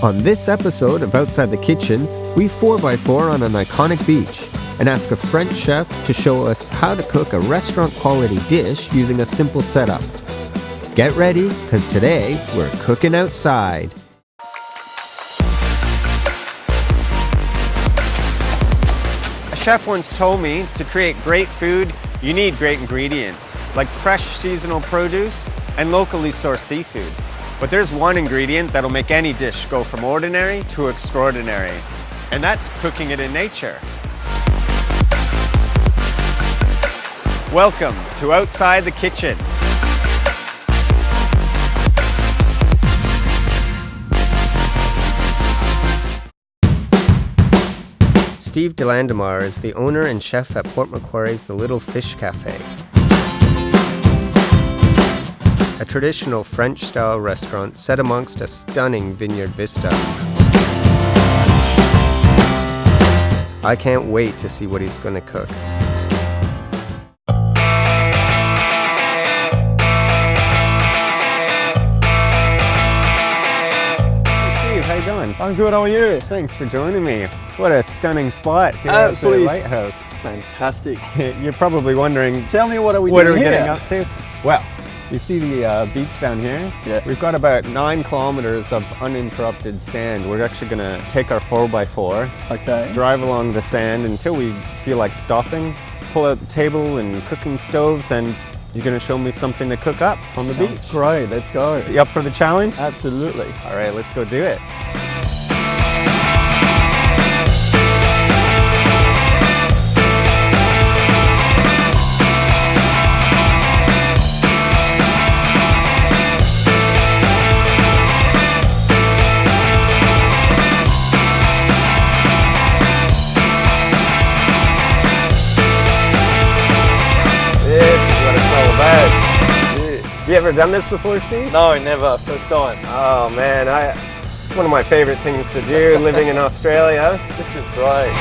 On this episode of Outside the Kitchen, we 4x4 on an iconic beach and ask a French chef to show us how to cook a restaurant-quality dish using a simple setup. Get ready, because today we're cooking outside. A chef once told me to create great food, you need great ingredients, like fresh seasonal produce and locally sourced seafood. But there's one ingredient that'll make any dish go from ordinary to extraordinary, and that's cooking it in nature. Welcome to Outside the Kitchen. Steve Delandemare is the owner and chef at Port Macquarie's The Little Fish Cafe, a traditional French-style restaurant set amongst a stunning vineyard vista. I can't wait to see what he's going to cook. How you doing? I'm good, how are you? Thanks for joining me. What a stunning spot here at the lighthouse. Fantastic. You're probably wondering, Tell me, what are we getting up to? Well, you see the beach down here? Yeah. We've got about 9 kilometers of uninterrupted sand. We're actually going to take our 4x4, Okay. drive along the sand until we feel like stopping, pull out the table and cooking stoves, and you're going to show me something to cook up on the beach. Great, let's go. You up for the challenge? Absolutely. All right, let's go do it. You ever done this before, Steve? No, never. First time. Oh man, it's one of my favorite things to do living in Australia. This is great.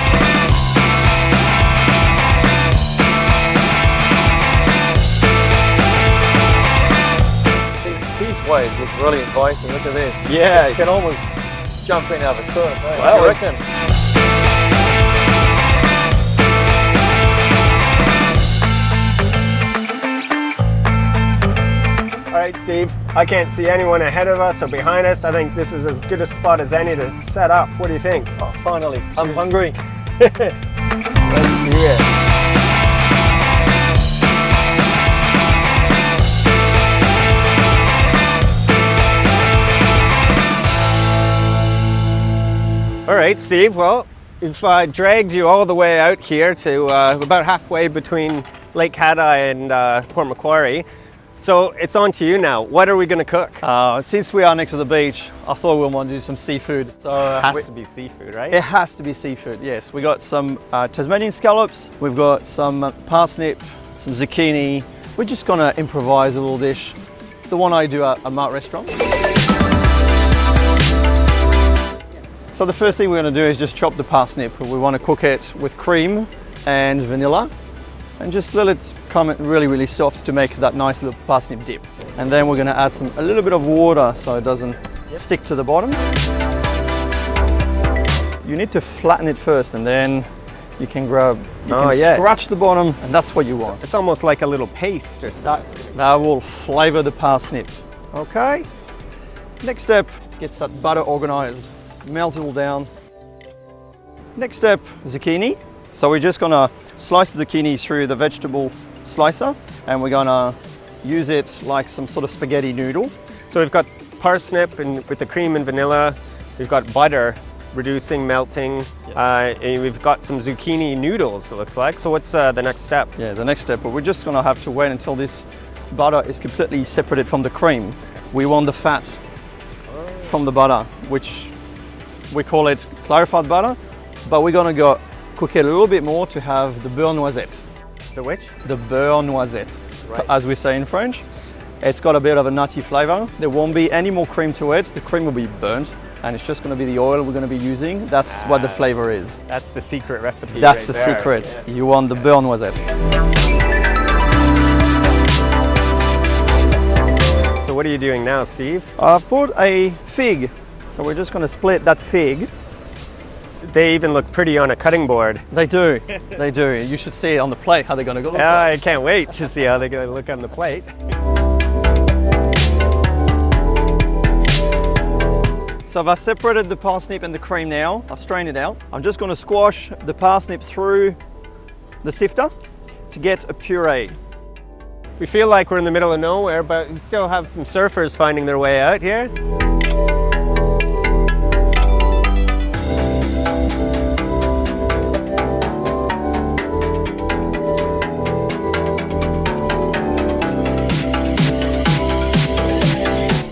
These waves look really inviting. Look at this. Yeah. You can almost jump in and have a surf. Eh? Well, I reckon. All right, Steve, I can't see anyone ahead of us or behind us. I think this is as good a spot as any to set up. What do you think? Oh, finally. I'm hungry. Let's do it. All right, Steve, well, we've dragged you all the way out here to about halfway between Lake Hadai and Port Macquarie. So it's on to you now. What are we going to cook? Since we are next to the beach, I thought we want to do some seafood. So It has to be seafood, right? It has to be seafood, yes. We got some Tasmanian scallops, we've got some parsnip, some zucchini. We're just gonna improvise a little dish. The one I do at a Mart restaurant. So the first thing we're gonna do is just chop the parsnip. We wanna cook it with cream and vanilla, and just let it come really, really soft to make that nice little parsnip dip. And then we're gonna add a little bit of water so it doesn't stick to the bottom. You need to flatten it first, and then you can scratch the bottom, and that's what you want. It's almost like a little paste or something. That will flavor the parsnip. Okay. Next step, gets that butter organized. Melt it all down. Next step, zucchini. So we're just gonna slice the zucchini through the vegetable slicer, and we're gonna use it like some sort of spaghetti noodle. So we've got parsnip and with the cream and vanilla. We've got butter reducing, melting. And we've got some zucchini noodles, it looks like. So what's the next step? Yeah, the next step, but we're just gonna have to wait until this butter is completely separated from the cream. We want the fat from the butter, which we call it clarified butter, but we're gonna cook it a little bit more to have the beurre noisette. The which? The beurre noisette, right, as we say in French. It's got a bit of a nutty flavor. There won't be any more cream to it. The cream will be burnt, and it's just gonna be the oil we're gonna be using. That's what the flavor is. That's the secret recipe. That's right the there. secret. Yes. You want the beurre noisette. So what are you doing now, Steve? I've bought a fig. So we're just going to split that fig. They even look pretty on a cutting board. They do, they do. You should see it on the plate how they're going to look. I can't wait to see how they're going to look on the plate. So I've separated the parsnip and the cream now. I've strained it out. I'm just going to squash the parsnip through the sifter to get a puree. We feel like we're in the middle of nowhere, but we still have some surfers finding their way out here.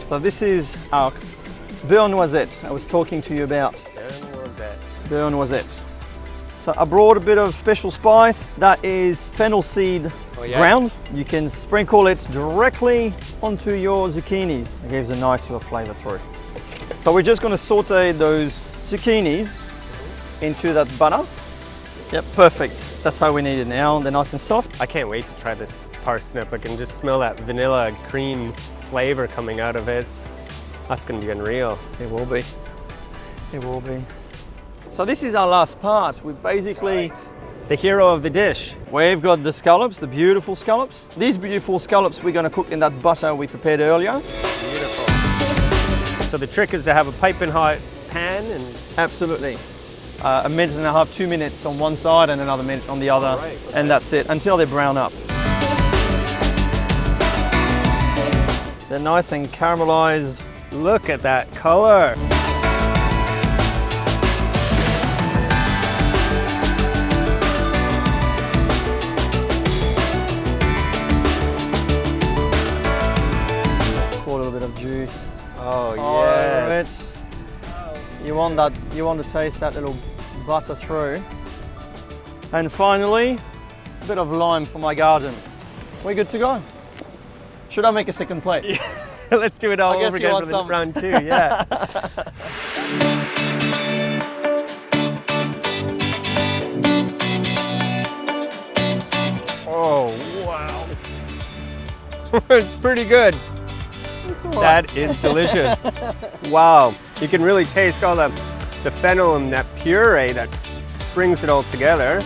So this is our Beurre Noisette I was talking to you about. Beurre Noisette. So I brought a bit of special spice. That is fennel seed ground. You can sprinkle it directly onto your zucchinis. It gives a nice little flavour through. So we're just going to saute those zucchinis into that butter. Yep, perfect. That's how we need it now. They're nice and soft. I can't wait to try this parsnip. I can just smell that vanilla cream flavor coming out of it. That's going to be unreal. It will be. It will be. So this is our last part. We basically... The hero of the dish. We've got the scallops, the beautiful scallops. These beautiful scallops we're going to cook in that butter we prepared earlier. Beautiful. So the trick is to have a piping hot pan and... Absolutely. A minute and a half, 2 minutes on one side and another minute on the other. Right. And that's it, until they brown up. They're nice and caramelized. Look at that color. Pour a little bit of juice. Oh, Over yeah. it. You want that, you want to taste that little butter through. And finally, a bit of lime for my garden. We're good to go. Should I make a second plate? Yeah. Let's do it all I guess over you again want for some. round 2, yeah. Oh, wow. It's pretty good. It's all right. That is delicious. Wow. You can really taste all the fennel and that puree that brings it all together.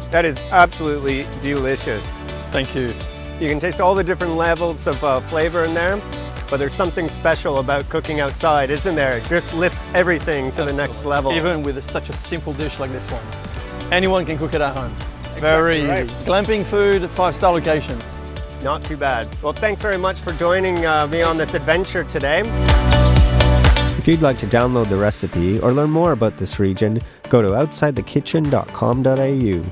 That is absolutely delicious. Thank you. You can taste all the different levels of flavor in there, but there's something special about cooking outside, isn't there? It just lifts everything to the next level. Even with such a simple dish like this one. Anyone can cook it at home. Exactly Very easy. right. Glamping food, 5-star location. Not too bad. Well, thanks very much for joining me on this adventure today. If you'd like to download the recipe or learn more about this region, go to outsidethekitchen.com.au.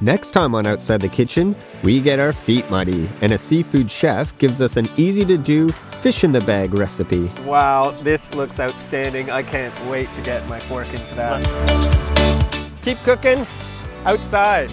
Next time on Outside the Kitchen, we get our feet muddy, and a seafood chef gives us an easy-to-do fish-in-the-bag recipe. Wow, this looks outstanding. I can't wait to get my fork into that. Keep cooking outside.